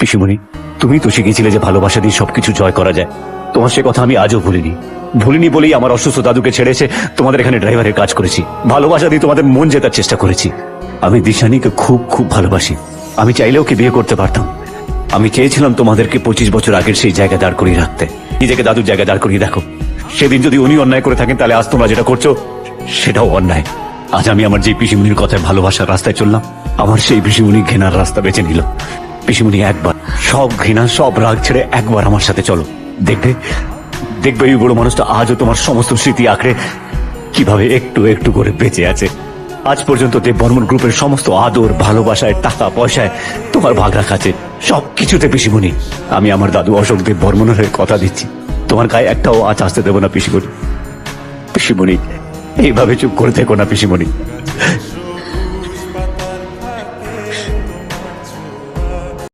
পিসিমণি, তুমি তো শিখিয়েছিলে যে ভালোবাসা দিয়ে সবকিছু জয় করা যায়। তোমার সে কথা আমি আজও ভুলিনি বলেই আমার অসুস্থ দাদুকে ছেড়ে এসে তোমাদের এখানে ড্রাইভারের কাজ করেছি। ভালোবাসা দিয়ে তোমাদের মন জেতার চেষ্টা করেছি। আমি দিশানিকে খুব খুব ভালোবাসি। আমি চাইলেও কি বিয়ে করতে পারতাম। আমি চেয়েছিলাম তোমাদেরকে 25 বছর আগের সেই জায়গায় দাঁড় করিয়ে রাখতে। নিজেকে দাদুর জায়গায় দাঁড় করিয়ে দেখো। সেদিন যদি উনি অন্যায় করে থাকেন, তাহলে আজ তোমরা যেটা করছো সেটাও অন্যায়। আজ আমি আমার যে পিসিমণির কথায় ভালোবাসার রাস্তায় চললাম, আমার সেই পিসিমণি ঘৃণার রাস্তা বেছে নিল। পিসিমণি, একবার সব ঘৃণা সব রাগ ছেড়ে একবার আমার সাথে চলো। দেখবে দেখবে এই বুড়ো মানুষটা আজও তোমার সমস্ত স্মৃতি আঁকড়ে কিভাবে একটু একটু করে বেঁচে আছে। আজ পর্যন্ত দেববর্মন গ্রুপের সমস্ত আদর, ভালোবাসায়, টাকা পয়সায় তোমার ভাগ রাখা আছে, সবকিছুতে পিসিমণি। আমি আমার দাদু অশোক দেববর্মনের হয়ে কথা দিচ্ছি, তোমার গায়ে একটাও আঁচ আসতে দেবো না পিসিমণি। পিসিমণি, এইভাবে চুপ করে থেকো না পিসিমণি।